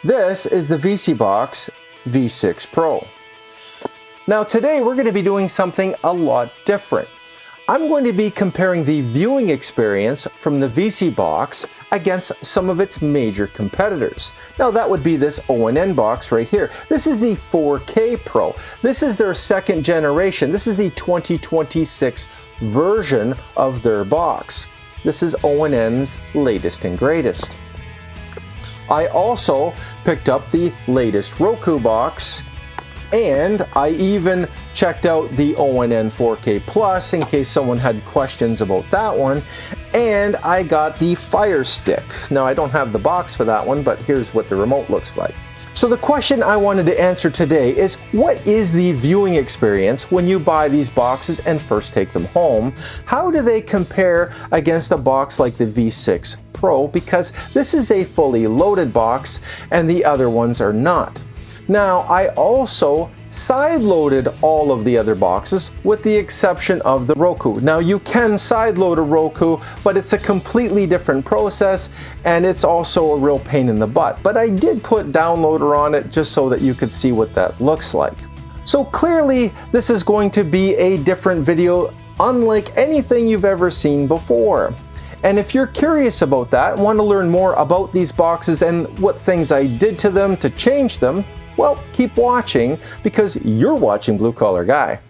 This is the vSeeBox V6 Pro. Now today we're going to be doing something a lot different. I'm going to be comparing the viewing experience from the vSeeBox against some of its major competitors. Now that would be this ONN box right here. This is the 4K Pro. This is their second generation. This is the 2026 version of their box. This is ONN's latest and greatest. I also picked up the latest Roku box, and I even checked out the ONN 4K Plus in case someone had questions about that one, and I got the Fire Stick. Now I don't have the box for that one, but here's what the remote looks like. So the question I wanted to answer today is, what is the viewing experience when you buy these boxes and first take them home? How do they compare against a box like the V6 Pro? Because this is a fully loaded box and the other ones are not. Now, I also side-loaded all of the other boxes with the exception of the Roku. Now, you can side-load a Roku, but it's a completely different process and it's also a real pain in the butt. But I did put Downloader on it just so that you could see what that looks like. So clearly, this is going to be a different video unlike anything you've ever seen before. And if you're curious about that and want to learn more about these boxes and what things I did to them to change them, well, keep watching because you're watching Blue Collar Guy.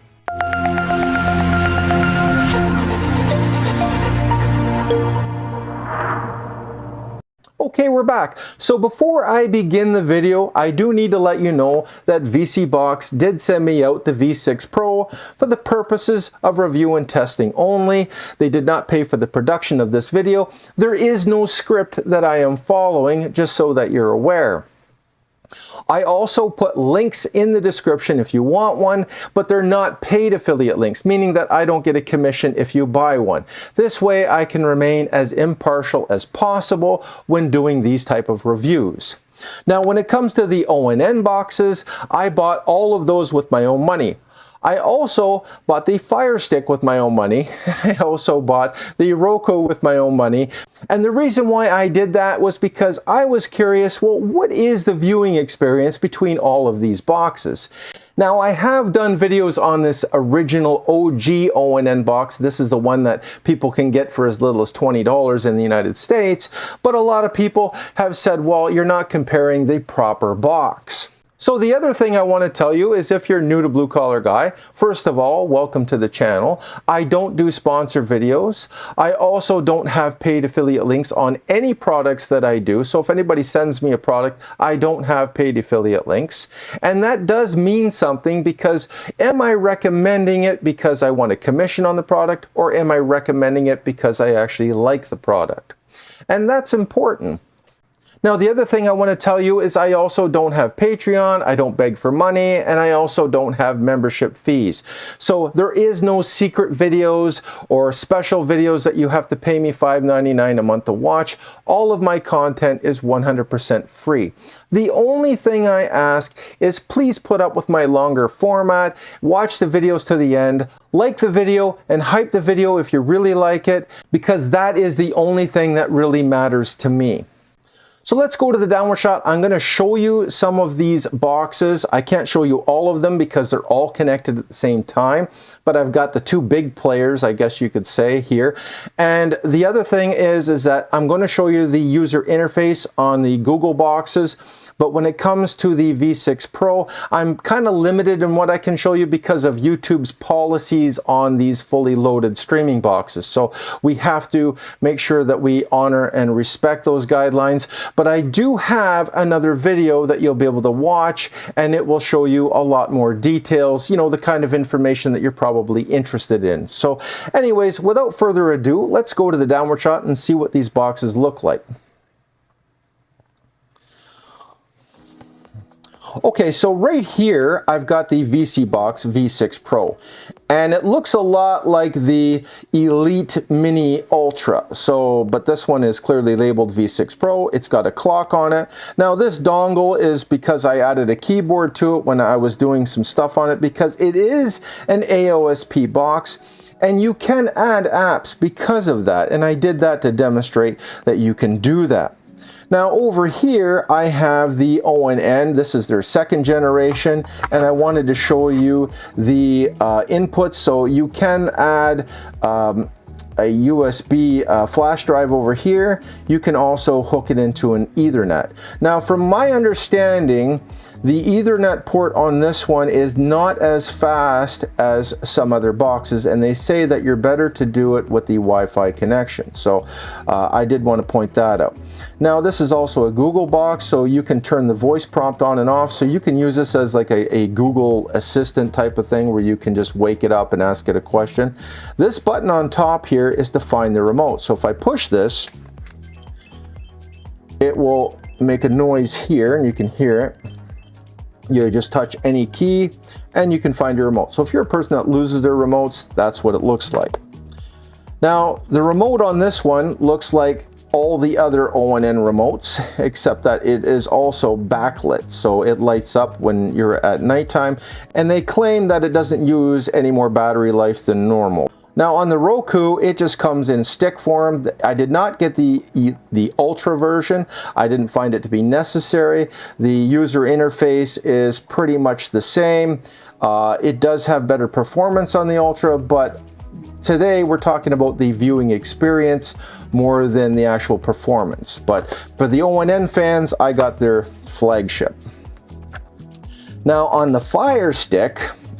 Okay, we're back. So before I begin the video, I do need to let you know that vSeeBox did send me out the V6 Pro for the purposes of review and testing only. They did not pay for the production of this video. There is no script that I am following, just so that you're aware. I also put links in the description if you want one, but they're not paid affiliate links, meaning that I don't get a commission if you buy one. This way I can remain as impartial as possible when doing these type of reviews. Now, when it comes to the ONN boxes, I bought all of those with my own money. I also bought the Fire Stick with my own money. I also bought the Roku with my own money. And the reason why I did that was because I was curious, well, what is the viewing experience between all of these boxes? Now, I have done videos on this original OG ONN box. This is the one that people can get for as little as $20 in the United States. But a lot of people have said, well, you're not comparing the proper box. So the other thing I want to tell you is, if you're new to Blue Collar Guy, first of all, welcome to the channel. I don't do sponsor videos. I also don't have paid affiliate links on any products that I do. So if anybody sends me a product, I don't have paid affiliate links. And that does mean something, because am I recommending it because I want a commission on the product, or am I recommending it because I actually like the product? And that's important. Now, the other thing I want to tell you is I also don't have Patreon, I don't beg for money, and I also don't have membership fees. So there is no secret videos or special videos that you have to pay me $5.99 a month to watch. All of my content is 100% free. The only thing I ask is, please put up with my longer format, watch the videos to the end, like the video, and hype the video if you really like it, because that is the only thing that really matters to me. So let's go to the downward shot. I'm going to show you some of these boxes. I can't show you all of them because they're all connected at the same time, but I've got the two big players, I guess you could say, here. And the other thing is that I'm going to show you the user interface on the Google boxes. But when it comes to the V6 Pro, I'm kind of limited in what I can show you because of YouTube's policies on these fully loaded streaming boxes. So we have to make sure that we honor and respect those guidelines. But I do have another video that you'll be able to watch, and it will show you a lot more details, you know, the kind of information that you're probably interested in. So anyways, without further ado, let's go to the downward shot and see what these boxes look like. Okay, so right here, I've got the vSeeBox V6 Pro, and it looks a lot like the Elite Mini Ultra. But this one is clearly labeled V6 Pro. It's got a clock on it. Now, this dongle is because I added a keyboard to it when I was doing some stuff on it, because it is an AOSP box. And you can add apps because of that, and I did that to demonstrate that you can do that. Now over here I have the ONN. This is their second generation, and I wanted to show you the inputs. So you can add a USB flash drive over here. You can also hook it into an Ethernet. Now from my understanding, the Ethernet port on this one is not as fast as some other boxes, and they say that you're better to do it with the Wi-Fi connection. So I did want to point that out. Now this is also a Google box, so you can turn the voice prompt on and off. So you can use this as like a Google Assistant type of thing where you can just wake it up and ask it a question. This button on top here is to find the remote. So if I push this, it will make a noise here, and you can hear it. You just touch any key and you can find your remote. So if you're a person that loses their remotes, that's what it looks like. Now the remote on this one looks like all the other ONN remotes, except that it is also backlit, so it lights up when you're at nighttime, and they claim that it doesn't use any more battery life than normal. Now on the Roku, it just comes in stick form. I did not get the Ultra version. I didn't find it to be necessary. The user interface is pretty much the same. It does have better performance on the Ultra, but today we're talking about the viewing experience more than the actual performance. But for the ONN fans, I got their flagship. Now on the Fire Stick,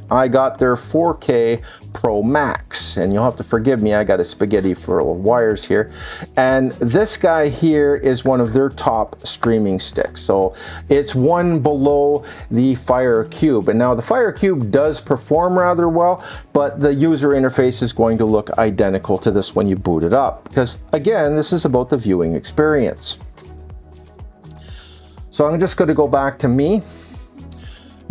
I got their 4K Pro Max, and you'll have to forgive me, I got a spaghetti for wires here. And this guy here is one of their top streaming sticks, so it's one below the Fire Cube. And now the Fire Cube does perform rather well, but the user interface is going to look identical to this when you boot it up, because again, this is about the viewing experience. So I'm just going to go back to me.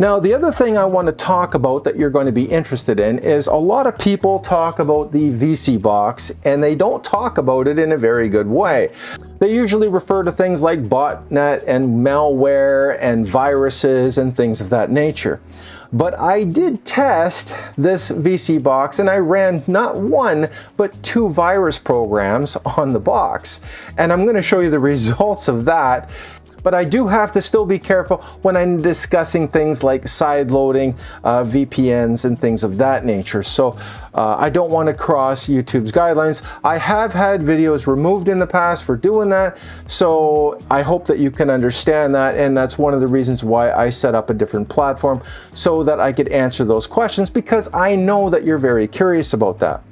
Now, the other thing I want to talk about that you're going to be interested in is a lot of people talk about the vSeeBox, and they don't talk about it in a very good way. They usually refer to things like botnet and malware and viruses and things of that nature. But I did test this vSeeBox, and I ran not one, but 2 virus programs on the box. And I'm going to show you the results of that. But I do have to still be careful when I'm discussing things like sideloading, VPNs, and things of that nature. So I don't want to cross YouTube's guidelines. I have had videos removed in the past for doing that, so I hope that you can understand that, and that's one of the reasons why I set up a different platform, so that I could answer those questions, because I know that you're very curious about that.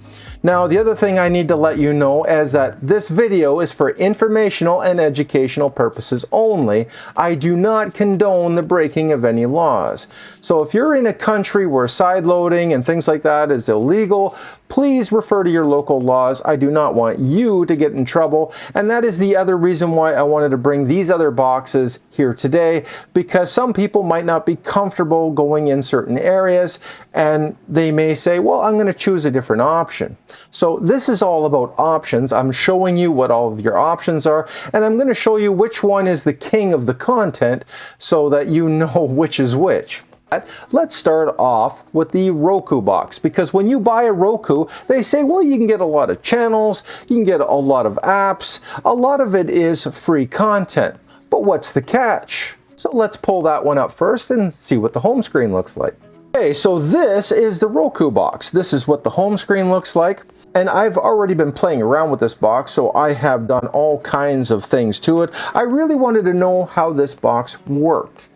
Now, the other thing I need to let you know is that this video is for informational and educational purposes only. I do not condone the breaking of any laws. So if you're in a country where sideloading and things like that is illegal, please refer to your local laws. I do not want you to get in trouble. And that is the other reason why I wanted to bring these other boxes here today, because some people might not be comfortable going in certain areas, and they may say, well, I'm going to choose a different option. So this is all about options. I'm showing you what all of your options are, and I'm going to show you which one is the king of the content so that you know which is which. Let's start off with the Roku box, because when you buy a Roku, they say, well, you can get a lot of channels, you can get a lot of apps, a lot of it is free content. But what's the catch? So let's pull that one up first and see what the home screen looks like. Okay, so this is the Roku box. This is what the home screen looks like. And I've already been playing around with this box, so I have done all kinds of things to it. I really wanted to know how this box worked.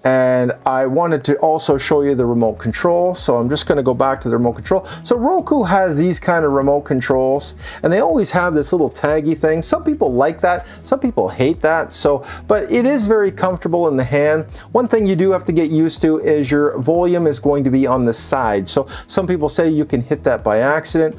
And I wanted to also show you the remote control, so I'm just going to go back to the remote control. So Roku has these kind of remote controls, and they always have this little taggy thing. Some people like that, some people hate that. But it is very comfortable in the hand. One thing you do have to get used to is your volume is going to be on the side. So some people say you can hit that by accident.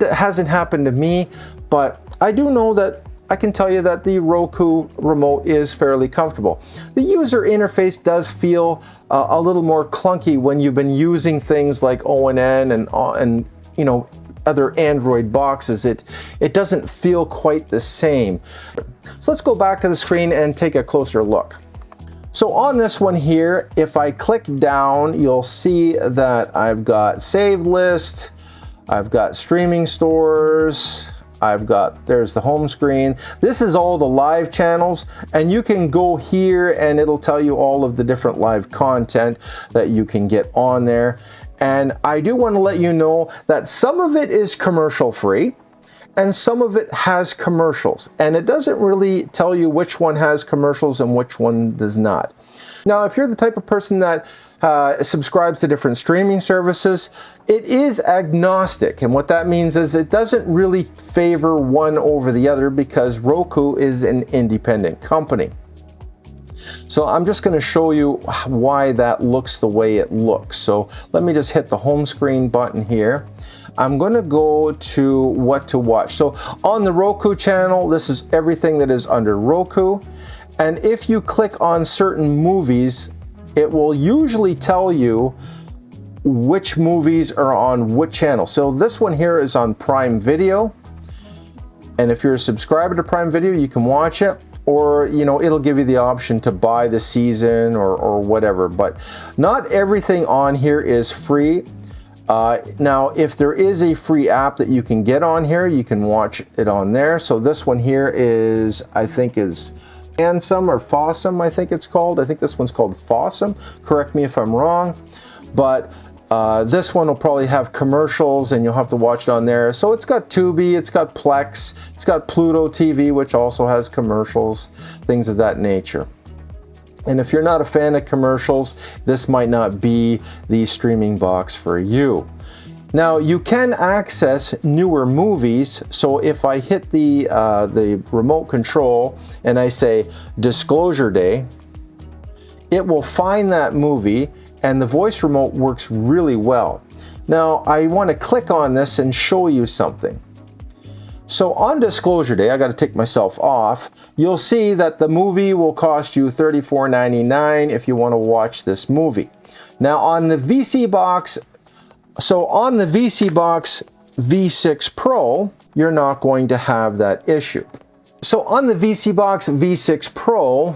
That hasn't happened to me, but I do know that I can tell you that the Roku remote is fairly comfortable. The user interface does feel a little more clunky when you've been using things like ONN and you know, other Android boxes. It doesn't feel quite the same. So let's go back to the screen and take a closer look. So on this one here, if I click down, you'll see that I've got saved list, I've got streaming stores, there's the home screen. This is all the live channels, and you can go here and it'll tell you all of the different live content that you can get on there. And I do want to let you know that some of it is commercial free and some of it has commercials, and it doesn't really tell you which one has commercials and which one does not. Now, if you're the type of person that subscribes to different streaming services, it is agnostic, and what that means is it doesn't really favor one over the other because Roku is an independent company. So I'm just going to show you why that looks the way it looks. So let me just hit the home screen button here. I'm going to go to what to watch. So on the Roku channel, this is everything that is under Roku. And if you click on certain movies, it will usually tell you which movies are on which channel. So this one here is on Prime Video. And if you're a subscriber to Prime Video, you can watch it. Or, you know, it'll give you the option to buy the season or whatever. But not everything on here is free. Now, if there is a free app that you can get on here, you can watch it on there. So this one here is, I think is Ansem or Fossum, I think it's called. I think this one's called Fossum. Correct me if I'm wrong. But this one will probably have commercials and you'll have to watch it on there. So it's got Tubi, it's got Plex, it's got Pluto TV, which also has commercials, things of that nature. And if you're not a fan of commercials, this might not be the streaming box for you. Now, you can access newer movies. So if I hit the remote control and I say Disclosure Day, it will find that movie, and the voice remote works really well. Now, I want to click on this and show you something. So on Disclosure Day, I got to take myself off. You'll see that the movie will cost you $34.99 if you want to watch this movie. Now on the vSeeBox, on the vSeeBox V6 Pro, you're not going to have that issue. So on the vSeeBox V6 Pro,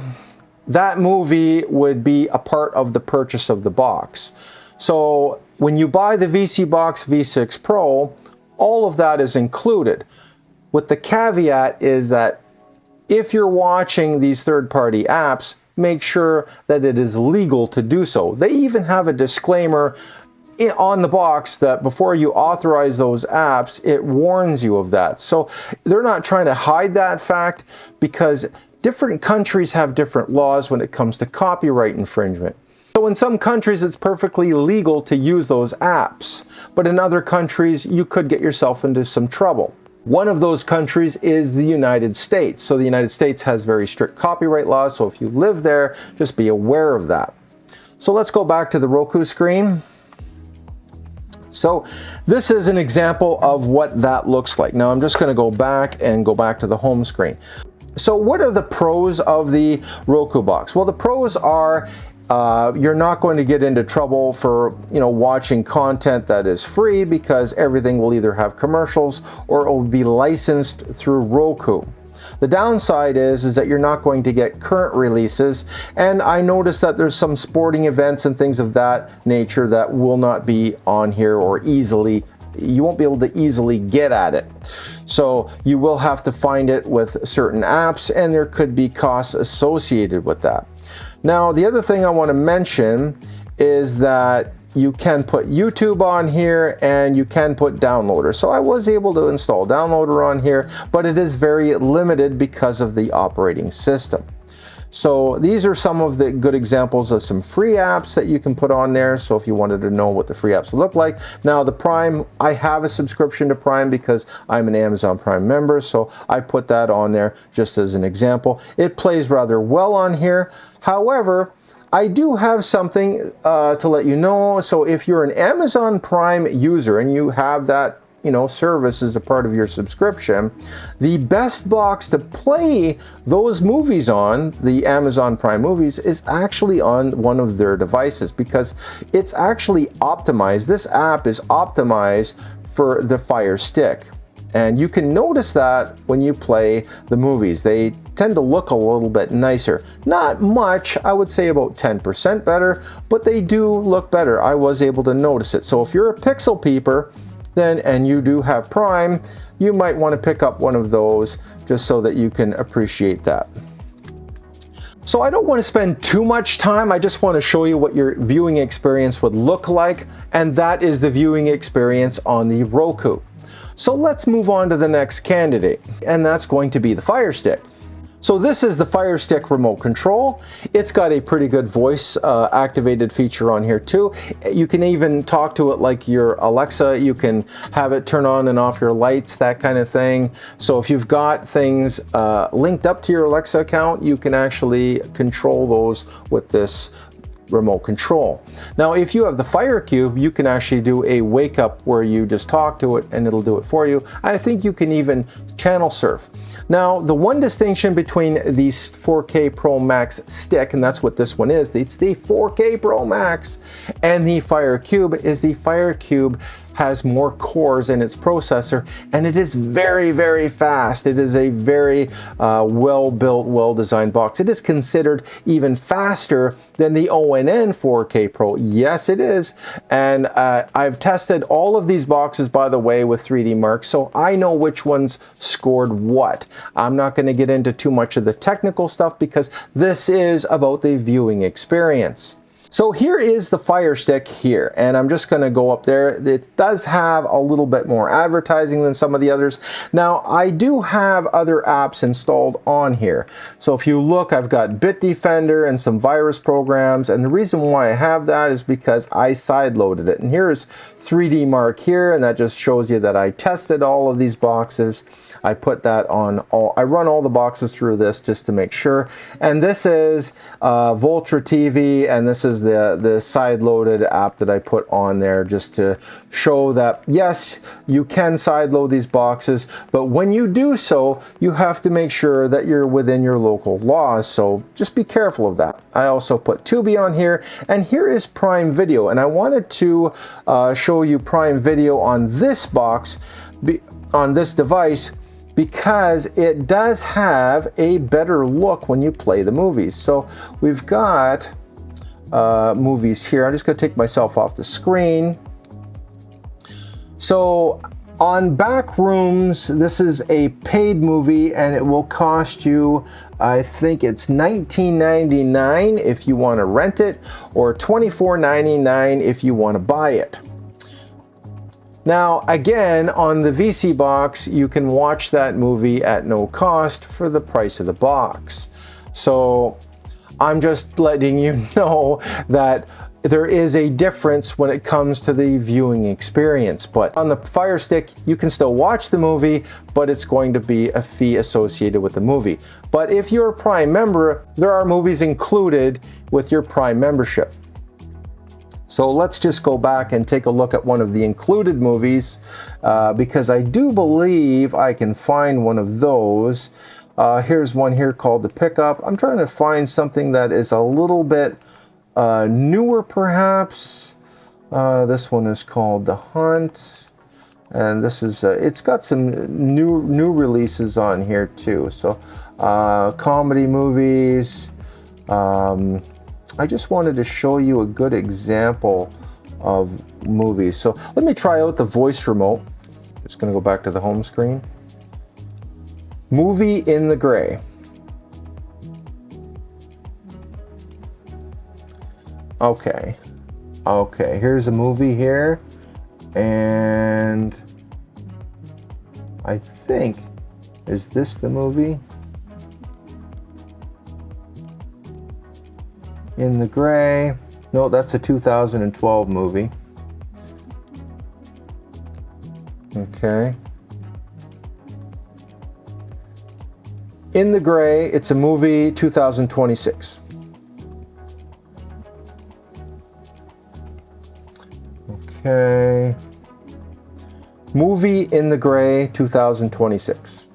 that movie would be a part of the purchase of the box. So when you buy the vSeeBox V6 Pro, all of that is included. With the caveat is that if you're watching these third-party apps, make sure that it is legal to do so. They even have a disclaimer on the box that before you authorize those apps, it warns you of that. So they're not trying to hide that fact because different countries have different laws when it comes to copyright infringement. So in some countries, it's perfectly legal to use those apps, but in other countries, you could get yourself into some trouble. One of those countries is the United States. So the United States has very strict copyright laws. So if you live there, just be aware of that. So let's go back to the Roku screen. So this is an example of what that looks like. Now I'm just going to go back to the home screen. So what are the pros of the Roku box? Well, the pros are you're not going to get into trouble for watching content that is free because everything will either have commercials or it will be licensed through Roku. The downside is that you're not going to get current releases, and I noticed that there's some sporting events and things of that nature that will not be on here or you won't be able to easily get at it. So you will have to find it with certain apps, and there could be costs associated with that. Now, the other thing I want to mention is that you can put YouTube on here and you can put Downloader. So I was able to install Downloader on here, but it is very limited because of the operating system. So these are some of the good examples of some free apps that you can put on there. So if you wanted to know what the free apps look like. Now the Prime, I have a subscription to Prime because I'm an Amazon Prime member. So I put that on there just as an example. It plays rather well on here. However, I do have something to let you know. So if you're an Amazon Prime user and you have that service as a part of your subscription, the best box to play those movies on, the Amazon Prime movies, is actually on one of their devices because it's actually optimized. This app is optimized for the Fire Stick. And you can notice that when you play the movies. They tend to look a little bit nicer. Not much, I would say about 10% better, but they do look better. I was able to notice it. So if you're a pixel peeper then and you do have Prime, you might want to pick up one of those just so that you can appreciate that. So I don't want to spend too much time. I just want to show you what your viewing experience would look like, and that is the viewing experience on the Roku. So let's move on to the next candidate, and that's going to be the Fire Stick. So this is the Fire Stick remote control. It's got a pretty good voice activated feature on here too. You can even talk to it like your Alexa. You can have it turn on and off your lights, that kind of thing. So if you've got things linked up to your Alexa account, you can actually control those with this remote control. Now, if you have the Fire Cube, you can actually do a wake up where you just talk to it and it'll do it for you. I think you can even channel surf. Now, the one distinction between the 4K Pro Max stick, and that's what this one is, it's the 4K Pro Max, and the Fire Cube is the Fire Cube has more cores in its processor, and it is very, very fast. It is a very well-built, well-designed box. It is considered even faster than the ONN 4K Pro. Yes, it is. And I've tested all of these boxes, by the way, with 3D Mark, so I know which ones scored what. I'm not going to get into too much of the technical stuff because this is about the viewing experience. So here is the Fire Stick here, and I'm just going to go up there. It does have a little bit more advertising than some of the others. Now, I do have other apps installed on here. So if you look, I've got Bitdefender and some virus programs, and the reason why I have that is because I sideloaded it. And here's 3D Mark here, and that just shows you that I tested all of these boxes. I put that on all, I run all the boxes through this just to make sure. And this is Voltra TV, and this is the side-loaded app that I put on there just to show that, yes, you can side-load these boxes, but when you do so, you have to make sure that you're within your local laws, so just be careful of that. I also put Tubi on here, and here is Prime Video, and I wanted to show you Prime Video on this box, on this device, because it does have a better look when you play the movies. So we've got movies here. I'm just going to take myself off the screen. So on Backrooms, this is a paid movie, and it will cost you, I think it's $19.99 if you want to rent it, or $24.99 if you want to buy it. Now, again, on the vSeeBox, you can watch that movie at no cost for the price of the box. So I'm just letting you know that there is a difference when it comes to the viewing experience. But on the Fire Stick, you can still watch the movie, but it's going to be a fee associated with the movie. But if you're a Prime member, there are movies included with your Prime membership. So let's just go back and take a look at one of the included movies, because I do believe I can find one of those. Here's one here called The Pickup. I'm trying to find something that is a little bit newer, perhaps. This one is called The Hunt, and this is it's got some new releases on here too. So comedy movies. I just wanted to show you a good example of movies. So let me try out the voice remote. Just going to go back to the home screen. Movie in the Gray. Okay. Okay, here's a movie here. And I think, is this the movie? In the Gray. No, that's a 2012 movie. Okay. In the Gray, it's a movie 2026. Okay. Movie in the Gray 2026.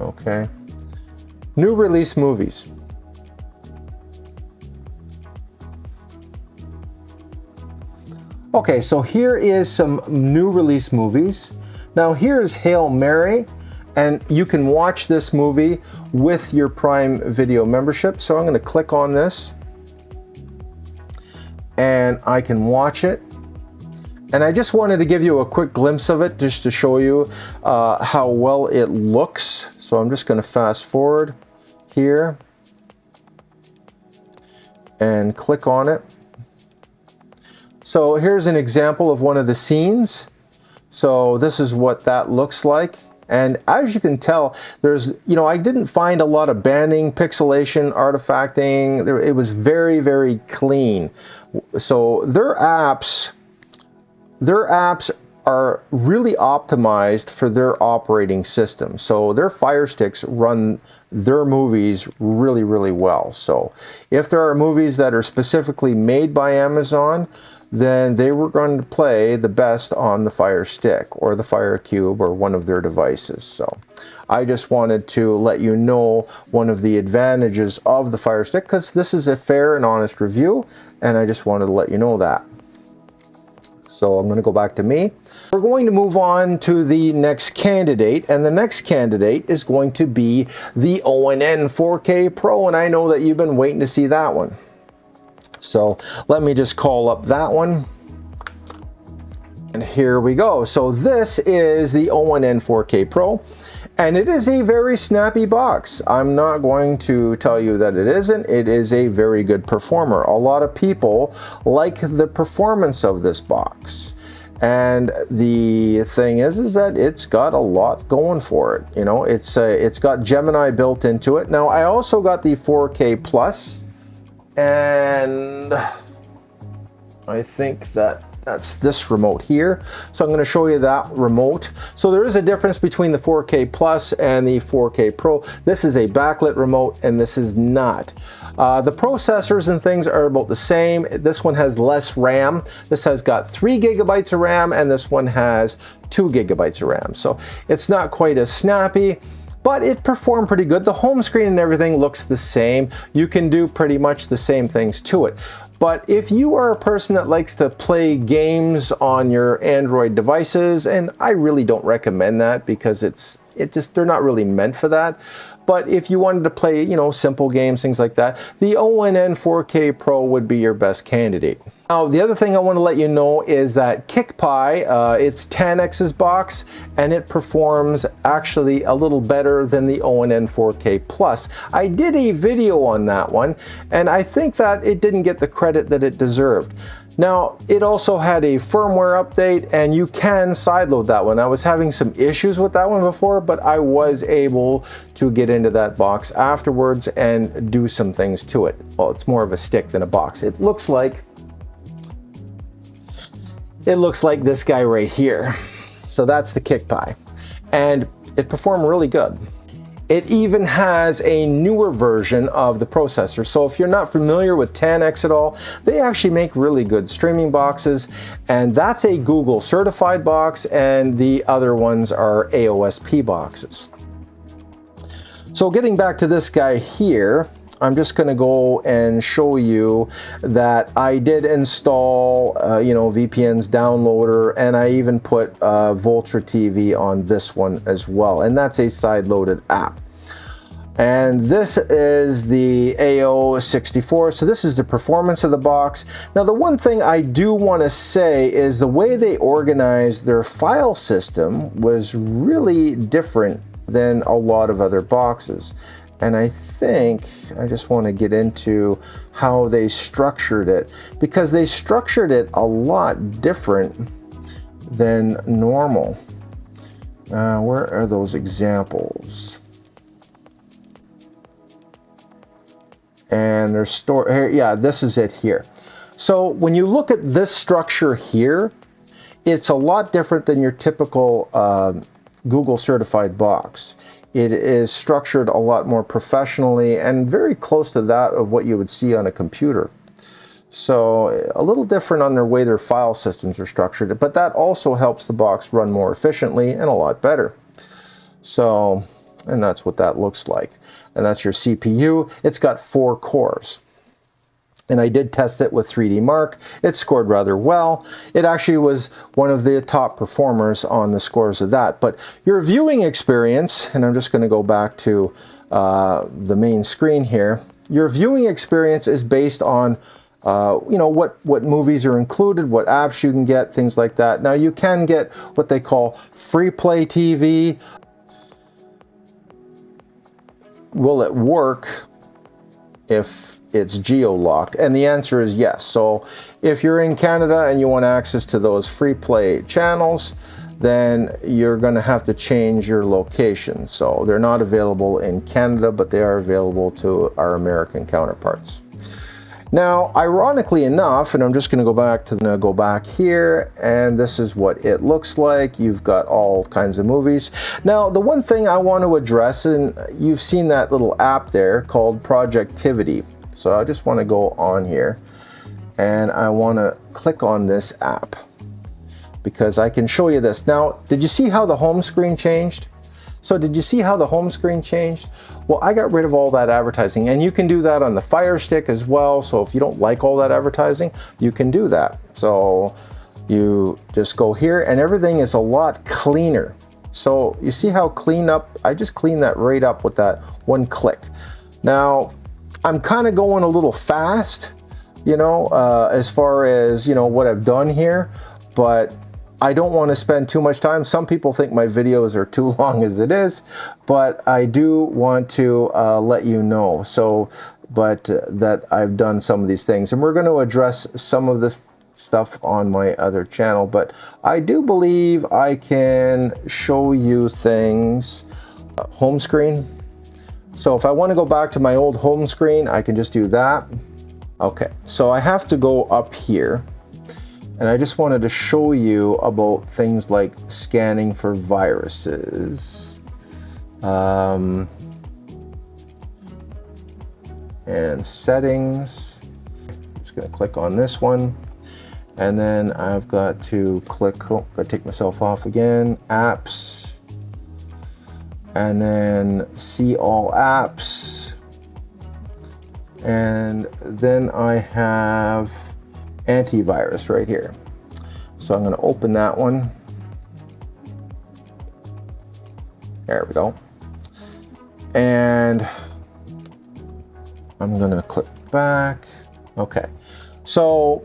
Okay. New release movies. Okay, so here is some new release movies. Now here's Hail Mary, and you can watch this movie with your Prime Video membership. So I'm going to click on this. and I can watch it. And I just wanted to give you a quick glimpse of it just to show you how well it looks. So I'm just going to fast forward here and click on it. So here's an example of one of the scenes. So this is what that looks like. And as you can tell, there's, I didn't find a lot of banding, pixelation, artifacting. It was very, very clean. So their apps are really optimized for their operating system. So their Fire Sticks run their movies really, really well. So if there are movies that are specifically made by Amazon, then they were going to play the best on the Fire Stick or the Fire Cube or one of their devices. So I just wanted to let you know one of the advantages of the Fire Stick, because this is a fair and honest review, and I just wanted to let you know that. So I'm going to go back to me. We're going to move on to the next candidate, and the next candidate is going to be the ONN 4K Pro, and I know that you've been waiting to see that one. So let me just call up that one. And here we go. So this is the ONN 4K Pro, and it is a very snappy box. I'm not going to tell you that it isn't. It is a very good performer. A lot of people like the performance of this box. And the thing is that it's got a lot going for it. It's got Gemini built into it. Now I also got the 4K Plus, and I think that's this remote here. So I'm going to show you that remote. So there is a difference between the 4K Plus and the 4K Pro. This is a backlit remote and this is not. The processors and things are about the same. This one has less RAM. This has got 3 gigabytes of RAM and this one has 2 gigabytes of RAM. So it's not quite as snappy, but it performed pretty good. The home screen and everything looks the same. You can do pretty much the same things to it. But if you are a person that likes to play games on your Android devices, and I really don't recommend that because they're not really meant for that. But if you wanted to play, simple games, things like that, the ONN 4K Pro would be your best candidate. Now, the other thing I want to let you know is that KickPi, it's 10x's box, and it performs actually a little better than the ONN 4K Plus. I did a video on that one, and I think that it didn't get the credit that it deserved. Now, it also had a firmware update, and you can sideload that one. I was having some issues with that one before, but I was able to get into that box afterwards and do some things to it. Well, it's more of a stick than a box. It looks like this guy right here. So that's the KickPi, and it performed really good. It even has a newer version of the processor. So if you're not familiar with 10X at all, they actually make really good streaming boxes, and that's a Google certified box, and the other ones are AOSP boxes. So getting back to this guy here, I'm just going to go and show you that I did install, VPN's downloader, and I even put Vultra TV on this one as well, and that's a side-loaded app. And this is the AO64, so this is the performance of the box. Now, the one thing I do want to say is the way they organized their file system was really different than a lot of other boxes. And I think I just want to get into how they structured it, because they structured it a lot different than normal. Where are those examples? And they're stored here. Yeah, this is it here. So when you look at this structure here, it's a lot different than your typical Google certified box. It is structured a lot more professionally and very close to that of what you would see on a computer. So a little different on their way their file systems are structured, but that also helps the box run more efficiently and a lot better. So, and that's what that looks like. And that's your CPU. It's got 4 cores. And I did test it with 3D Mark. It scored rather well. It actually was one of the top performers on the scores of that. But your viewing experience, and I'm just going to go back to the main screen here, your viewing experience is based on you know, what movies are included, what apps you can get, things like that. Now you can get what they call free play TV. Will it work if it's geo-locked? And the answer is yes. So if you're in Canada and you want access to those free play channels, then you're going to have to change your location. So they're not available in Canada, but they are available to our American counterparts. Now, ironically enough, and I'm just going to go back here, and this is what it looks like. You've got all kinds of movies. Now, the one thing I want to address, and you've seen that little app there called Projectivity. So I just want to go on here, and I want to click on this app because I can show you this. Now, did you see how the home screen changed? So did you see how the home screen changed? Well, I got rid of all that advertising, and you can do that on the Fire Stick as well. So if you don't like all that advertising, you can do that. So you just go here and everything is a lot cleaner. So you see how clean up, I just cleaned that right up with that one click. Now, I'm kind of going a little fast, you know, as far as, you know, what I've done here, but I don't want to spend too much time. Some people think my videos are too long as it is, but I do want to let you know. So, that I've done some of these things, and we're going to address some of this stuff on my other channel, but I do believe I can show you things. Home screen. So if I want to go back to my old home screen, I can just do that. Okay, so I have to go up here. And I just wanted to show you about things like scanning for viruses. And settings. I'm just going to click on this one. And then I've got to click, oh, got to take myself off again, apps. And then see all apps. And then I have antivirus right here. So I'm going to open that one. There we go. And I'm going to click back. Okay. So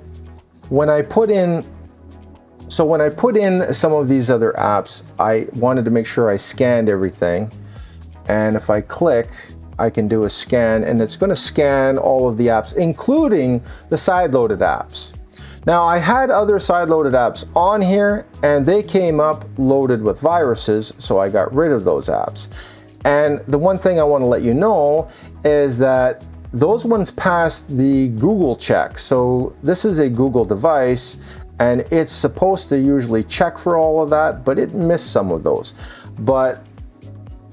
when I put in some of these other apps, I wanted to make sure I scanned everything. And if I click, I can do a scan, and it's going to scan all of the apps, including the side-loaded apps. Now, I had other side-loaded apps on here, and they came up loaded with viruses, so I got rid of those apps. And the one thing I want to let you know is that those ones passed the Google check. So this is a Google device, and it's supposed to usually check for all of that, but it missed some of those. But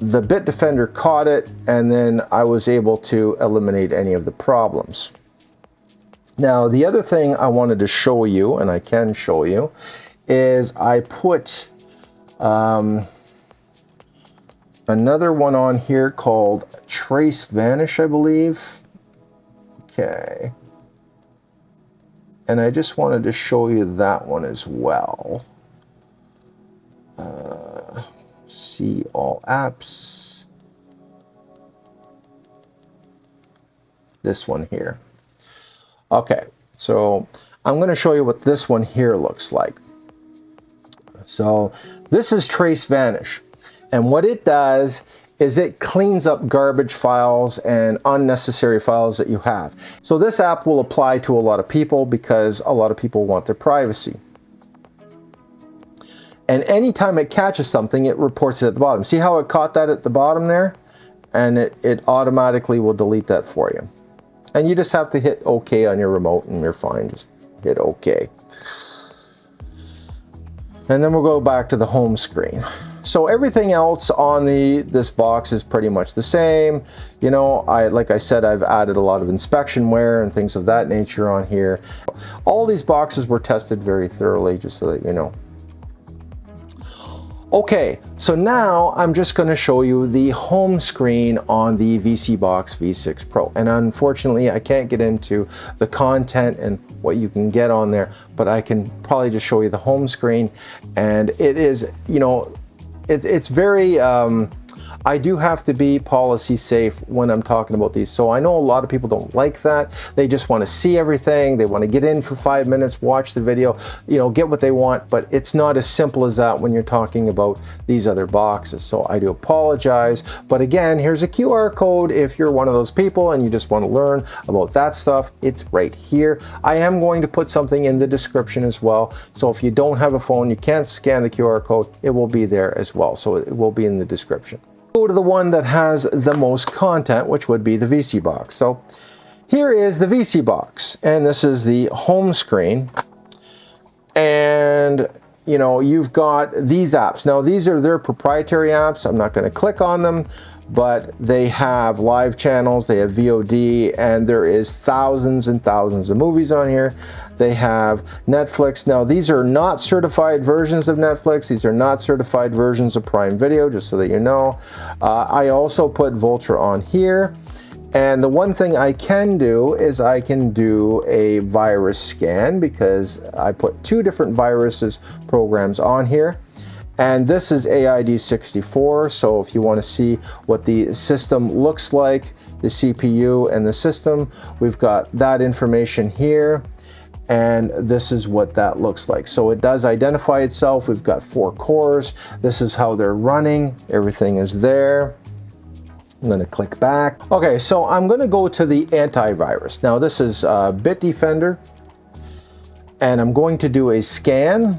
the Bitdefender caught it, and then I was able to eliminate any of the problems. Now, the other thing I wanted to show you, and I can show you, is I put another one on here called Trace Vanish, I believe. Okay. And I just wanted to show you that one as well. See all apps. This one here. Okay, so I'm going to show you what this one here looks like. So this is Trace Vanish, and what it does is it cleans up garbage files and unnecessary files that you have. So this app will apply to a lot of people because a lot of people want their privacy. And anytime it catches something, it reports it at the bottom. See how it caught that at the bottom there? And it automatically will delete that for you. And you just have to hit OK on your remote and you're fine. Just hit OK. And then we'll go back to the home screen. So everything else on this box is pretty much the same. You know, like I said, I've added a lot of inspection-ware and things of that nature on here. All these boxes were tested very thoroughly, just so that you know. Okay, so now I'm just going to show you the home screen on the vSeeBox V6 Pro. And unfortunately, I can't get into the content and what you can get on there, but I can probably just show you the home screen. And it is, you know, it's very I do have to be policy safe when I'm talking about these. So I know a lot of people don't like that. They just want to see everything. They want to get in for 5 minutes, watch the video, you know, get what they want. But it's not as simple as that when you're talking about these other boxes. So I do apologize. But again, here's a QR code if you're one of those people and you just want to learn about that stuff. It's right here. I am going to put something in the description as well. So if you don't have a phone, you can't scan the QR code, it will be there as well. So it will be in the description. Go to the one that has the most content, which would be the vSeeBox. So here is the vSeeBox, and this is the home screen. And you know, you've got these apps. Now these are their proprietary apps. I'm not going to click on them, but they have live channels, they have VOD, and there is thousands and thousands of movies on here. They have Netflix. Now these are not certified versions of Netflix. These are not certified versions of Prime Video, just so that you know. I also put Vulture on here. And the one thing I can do is I can do a virus scan, because I put 2 different viruses programs on here. And this is AID64, so if you want to see what the system looks like, the CPU and the system, we've got that information here. And this is what that looks like. So it does identify itself. We've got 4 cores. This is how they're running. Everything is there. I'm going to click back. Okay, so I'm going to go to the antivirus. Now this is Bitdefender, and I'm going to do a scan,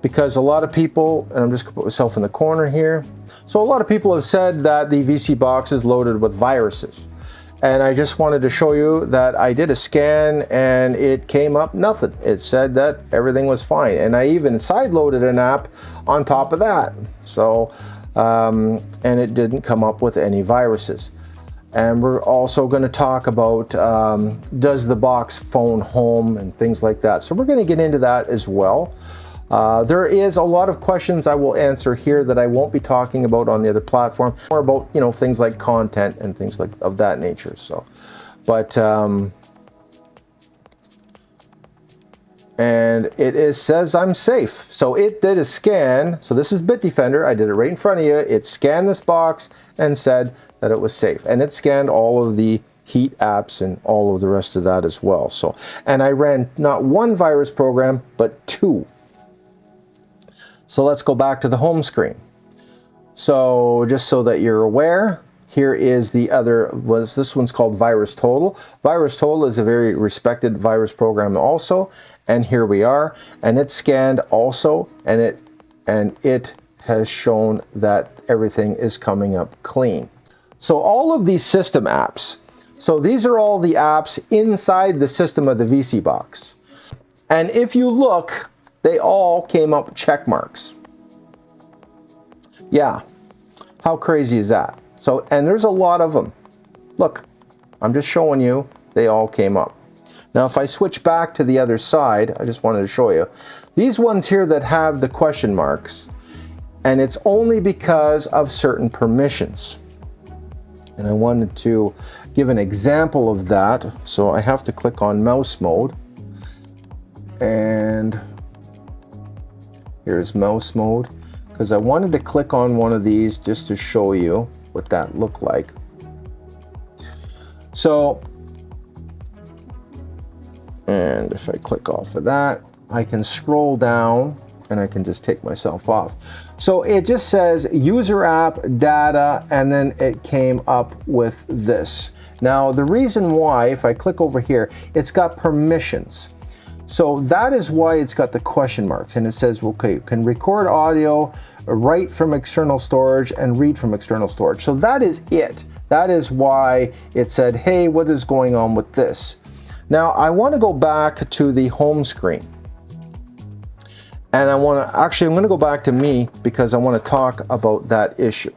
because a lot of people, and I'm just going to put myself in the corner here. So a lot of people have said that the vSeeBox is loaded with viruses. And I just wanted to show you that I did a scan and it came up nothing. It said that everything was fine. And I even sideloaded an app on top of that. So, and it didn't come up with any viruses. And we're also going to talk about does the box phone home and things like that. So we're going to get into that as well. There is a lot of questions I will answer here that I won't be talking about on the other platform, more about, you know, things like content and things like of that nature. So, but and it says I'm safe. So it did a scan. So this is Bitdefender. I did it right in front of you. It scanned this box and said that it was safe, and it scanned all of the Heat apps and all of the rest of that as well. So, and I ran not 1 virus program, but 2. So let's go back to the home screen. So just so that you're aware, here is the other, this one's called Virus Total. Virus Total is a very respected virus program also, and here we are, and it scanned also, and it has shown that everything is coming up clean. So all of these system apps, so these are all the apps inside the system of the vSeeBox. And if you look, they all came up check marks. Yeah, how crazy is that? So, and there's a lot of them. Look, I'm just showing you, they all came up. Now, if I switch back to the other side, I just wanted to show you. These ones here that have the question marks, and it's only because of certain permissions. And I wanted to give an example of that. So I have to click on mouse mode. And here's mouse mode, because I wanted to click on one of these just to show you what that looked like. So, and if I click off of that, I can scroll down and I can just take myself off. So it just says user app data, and then it came up with this. Now the reason why, if I click over here, it's got permissions. So that is why it's got the question marks, and it says, okay, you can record audio, write from external storage, and read from external storage. So that is it. That is why it said, hey, what is going on with this? Now I want to go back to the home screen. And I want to, actually I'm going to go back to me because I want to talk about that issue.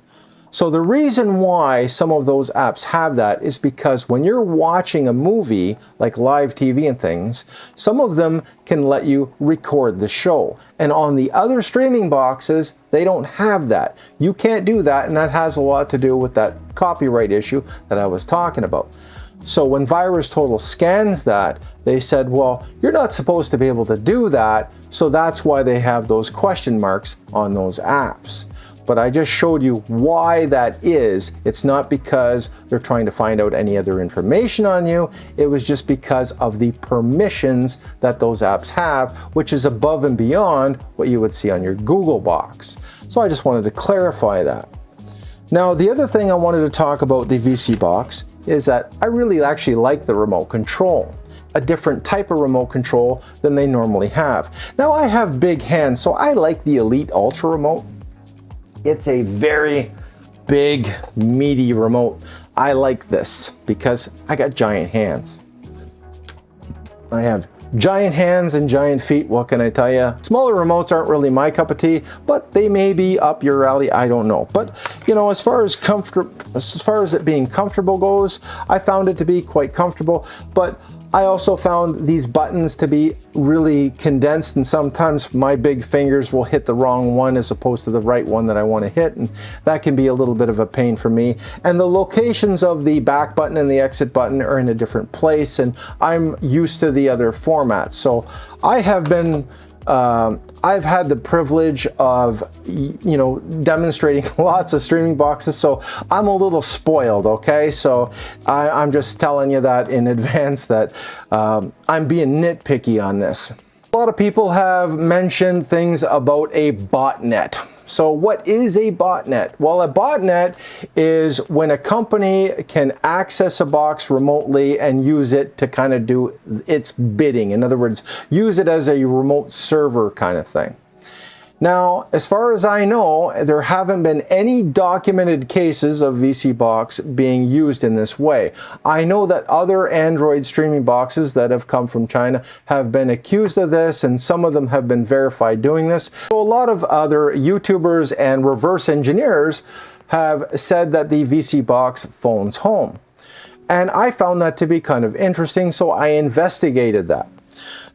So the reason why some of those apps have that is because when you're watching a movie, like live TV and things, some of them can let you record the show. And on the other streaming boxes, they don't have that. You can't do that, and that has a lot to do with that copyright issue that I was talking about. So when Virus Total scans that, they said, well, you're not supposed to be able to do that, so that's why they have those question marks on those apps. But I just showed you why that is. It's not because they're trying to find out any other information on you. It was just because of the permissions that those apps have, which is above and beyond what you would see on your Google box. So I just wanted to clarify that. Now, the other thing I wanted to talk about the vSeeBox is that I really actually like the remote control. A different type of remote control than they normally have. Now, I have big hands, so I like the Elite Ultra remote. It's a very big, meaty remote. I like this because I got giant hands. I have giant hands and giant feet, what can I tell you? Smaller remotes aren't really my cup of tea, but they may be up your alley, I don't know. But you know, as far as it being comfortable goes, I found it to be quite comfortable, but I also found these buttons to be really condensed, and sometimes my big fingers will hit the wrong one as opposed to the right one that I want to hit, and that can be a little bit of a pain for me. And the locations of the back button and the exit button are in a different place, and I'm used to the other formats. So I have been I've had the privilege of, you know, demonstrating lots of streaming boxes, so I'm a little spoiled, okay? So I'm just telling you that in advance that I'm being nitpicky on this. A lot of people have mentioned things about a botnet. So what is a botnet? Well, a botnet is when a company can access a box remotely and use it to kind of do its bidding. In other words, use it as a remote server kind of thing. Now, as far as I know, there haven't been any documented cases of vSeeBox being used in this way. I know that other Android streaming boxes that have come from China have been accused of this, and some of them have been verified doing this. So a lot of other YouTubers and reverse engineers have said that the vSeeBox phones home. And I found that to be kind of interesting, so I investigated that.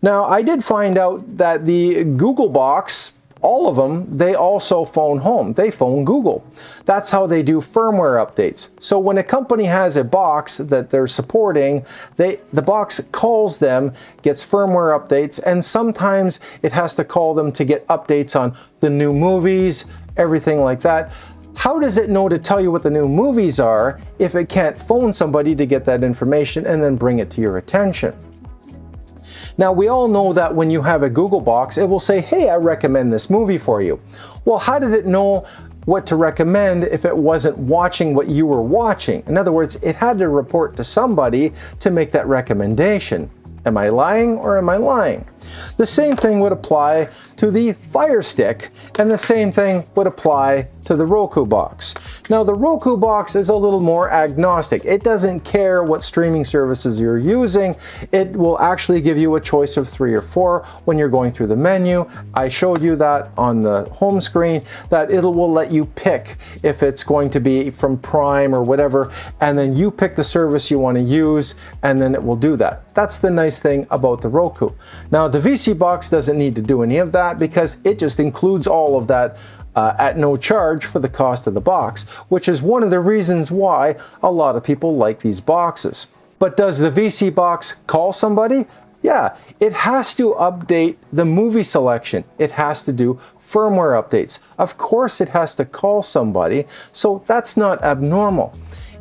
Now, I did find out that the Google box, all of them, they also phone home. They phone Google. That's how they do firmware updates. So when a company has a box that they're supporting, the box calls them, gets firmware updates, and sometimes it has to call them to get updates on the new movies, everything like that. How does it know to tell you what the new movies are if it can't phone somebody to get that information and then bring it to your attention? Now, we all know that when you have a Google box, it will say, hey, I recommend this movie for you. Well, how did it know what to recommend if it wasn't watching what you were watching? In other words, it had to report to somebody to make that recommendation. Am I lying or am I lying? The same thing would apply to the Fire Stick, and the same thing would apply to the Roku box. Now, the Roku box is a little more agnostic. It doesn't care what streaming services you're using. It will actually give you a choice of 3 or 4 when you're going through the menu. I showed you that on the home screen, that it will let you pick if it's going to be from Prime or whatever, and then you pick the service you want to use, and then it will do that. That's the nice thing about the Roku. Now, the vSeeBox doesn't need to do any of that because it just includes all of that at no charge for the cost of the box, which is one of the reasons why a lot of people like these boxes. But does the vSeeBox call somebody? Yeah, it has to update the movie selection. It has to do firmware updates. Of course it has to call somebody, so that's not abnormal.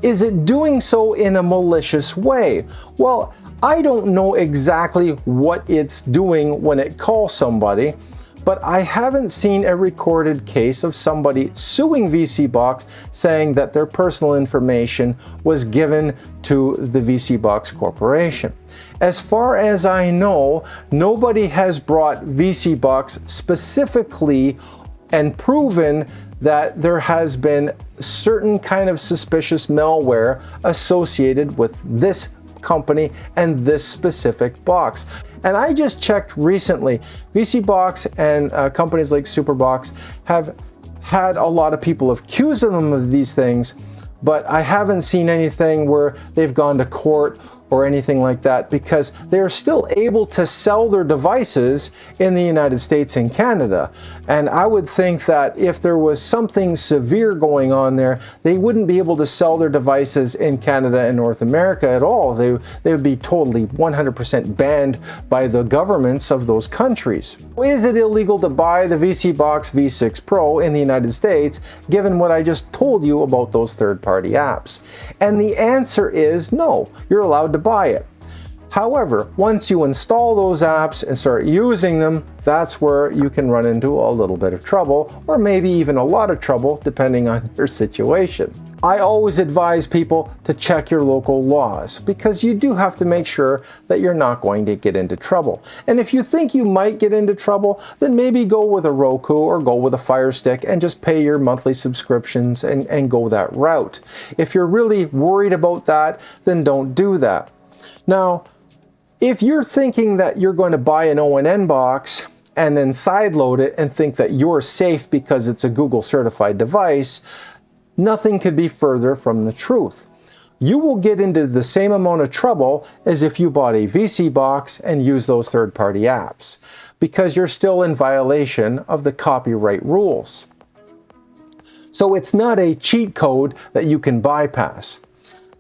Is it doing so in a malicious way? Well, I don't know exactly what it's doing when it calls somebody, but I haven't seen a recorded case of somebody suing vSeeBox saying that their personal information was given to the vSeeBox Corporation. As far as I know, nobody has brought vSeeBox specifically and proven that there has been certain kind of suspicious malware associated with this company and this specific box. And I just checked recently, vSeeBox and companies like Superbox have had a lot of people accuse them of these things, but I haven't seen anything where they've gone to court or anything like that, because they're still able to sell their devices in the United States and Canada. And I would think that if there was something severe going on there, they wouldn't be able to sell their devices in Canada and North America at all. They would be totally 100% banned by the governments of those countries. Is it illegal to buy the vSeeBox V6 Pro in the United States, given what I just told you about those third-party apps? And the answer is no, you're allowed to buy it. However, once you install those apps and start using them, that's where you can run into a little bit of trouble, or maybe even a lot of trouble, depending on your situation. I always advise people to check your local laws, because you do have to make sure that you're not going to get into trouble. And if you think you might get into trouble, then maybe go with a Roku or go with a Fire Stick and just pay your monthly subscriptions and go that route. If you're really worried about that, then don't do that. Now, if you're thinking that you're going to buy an ONN box and then sideload it and think that you're safe because it's a Google certified device, nothing could be further from the truth. You will get into the same amount of trouble as if you bought a vSeeBox and used those third-party apps, because you're still in violation of the copyright rules. So it's not a cheat code that you can bypass.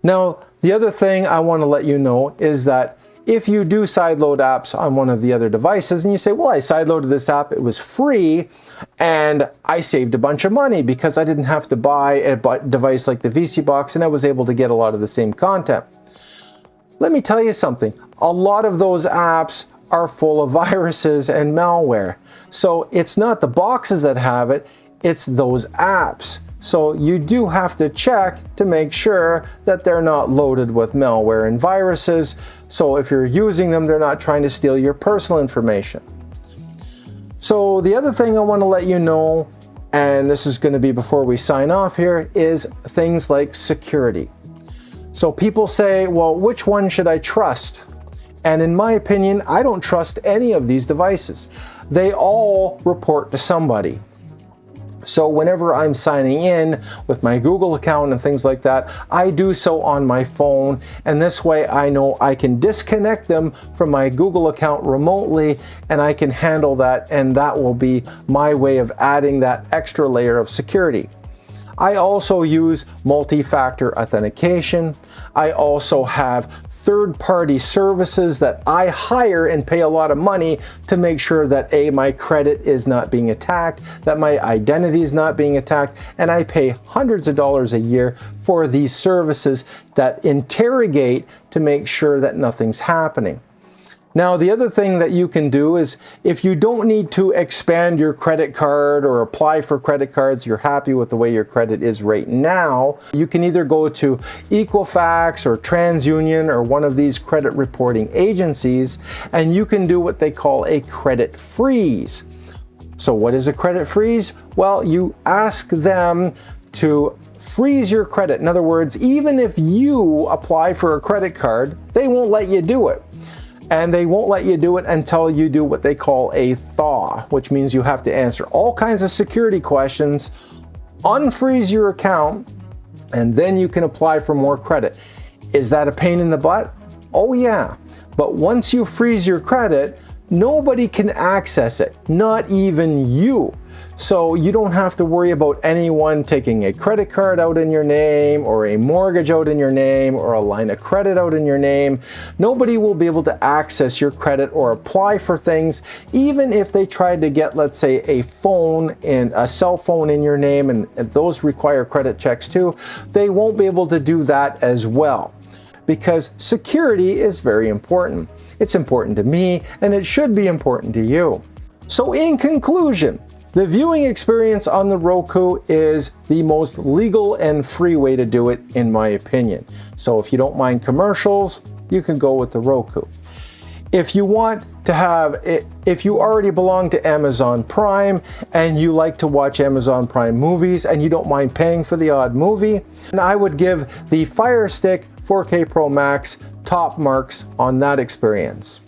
Now, the other thing I want to let you know is that if you do sideload apps on one of the other devices and you say, well, I sideloaded this app, it was free, and I saved a bunch of money because I didn't have to buy a device like the vSeeBox and I was able to get a lot of the same content. Let me tell you something. A lot of those apps are full of viruses and malware. So it's not the boxes that have it, it's those apps. So you do have to check to make sure that they're not loaded with malware and viruses. So if you're using them, they're not trying to steal your personal information. So the other thing I want to let you know, and this is going to be before we sign off here, is things like security. So people say, well, which one should I trust? And in my opinion, I don't trust any of these devices. They all report to somebody. So whenever I'm signing in with my Google account and things like that, I do so on my phone, and this way I know I can disconnect them from my Google account remotely, and I can handle that, and that will be my way of adding that extra layer of security. I also use multi-factor authentication. I also have third-party services that I hire and pay a lot of money to make sure that A, my credit is not being attacked, that my identity is not being attacked, and I pay hundreds of dollars a year for these services that interrogate to make sure that nothing's happening. Now, the other thing that you can do is, if you don't need to expand your credit card or apply for credit cards, you're happy with the way your credit is right now, you can either go to Equifax or TransUnion or one of these credit reporting agencies, and you can do what they call a credit freeze. So what is a credit freeze? Well, you ask them to freeze your credit. In other words, even if you apply for a credit card, they won't let you do it. And they won't let you do it until you do what they call a thaw, which means you have to answer all kinds of security questions, unfreeze your account, and then you can apply for more credit. Is that a pain in the butt? Oh yeah. But once you freeze your credit, nobody can access it, not even you. So you don't have to worry about anyone taking a credit card out in your name, or a mortgage out in your name, or a line of credit out in your name. Nobody will be able to access your credit or apply for things, even if they tried to get, let's say, a phone and a cell phone in your name, and those require credit checks too. They won't be able to do that as well, because security is very important. It's important to me, and it should be important to you. So in conclusion, the viewing experience on the Roku is the most legal and free way to do it, in my opinion. So if you don't mind commercials, you can go with the Roku. If you want to have it, if you already belong to Amazon Prime and you like to watch Amazon Prime movies and you don't mind paying for the odd movie, then I would give the Fire Stick 4K Pro Max top marks on that experience.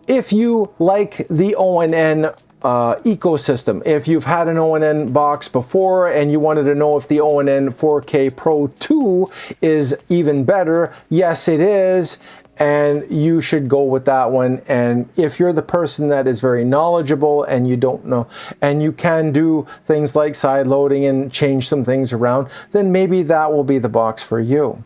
If you like the ONN ecosystem. If you've had an ONN box before and you wanted to know if the ONN 4K Pro 2 is even better, yes it is, and you should go with that one. And if you're the person that is very knowledgeable and you don't know, and you can do things like side loading and change some things around, then maybe that will be the box for you.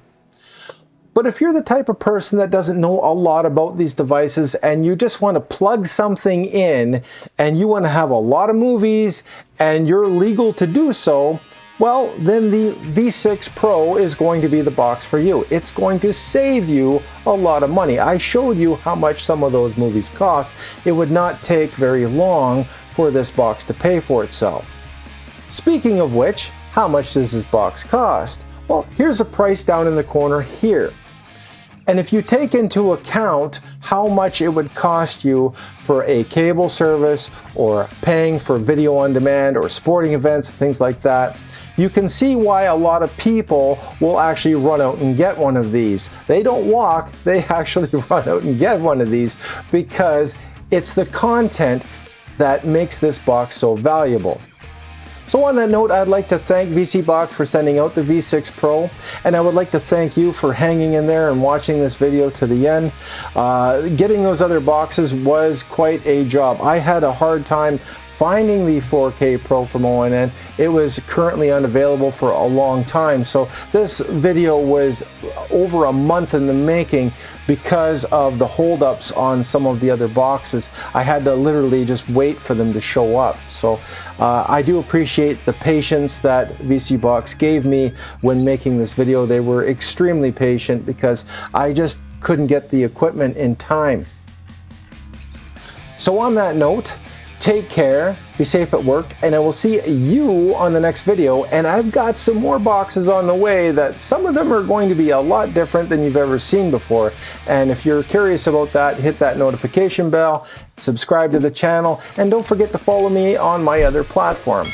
But if you're the type of person that doesn't know a lot about these devices and you just want to plug something in and you want to have a lot of movies and you're legal to do so, well, then the V6 Pro is going to be the box for you. It's going to save you a lot of money. I showed you how much some of those movies cost. It would not take very long for this box to pay for itself. Speaking of which, how much does this box cost? Well, here's a price down in the corner here. And if you take into account how much it would cost you for a cable service or paying for video on demand or sporting events, things like that, you can see why a lot of people will actually run out and get one of these. They don't walk, they actually run out and get one of these because it's the content that makes this box so valuable. So on that note, I'd like to thank vSeeBox for sending out the V6 Pro, and I would like to thank you for hanging in there and watching this video to the end. Getting those other boxes was quite a job. I had a hard time finding the 4K Pro from ONN. It was currently unavailable for a long time, so this video was over a month in the making because of the holdups on some of the other boxes. I had to literally just wait for them to show up. So I do appreciate the patience that vSeeBox gave me when making this video. They were extremely patient because I just couldn't get the equipment in time. So on that note, take care, be safe at work, and I will see you on the next video. And I've got some more boxes on the way that some of them are going to be a lot different than you've ever seen before. And if you're curious about that, hit that notification bell, subscribe to the channel, and don't forget to follow me on my other platform.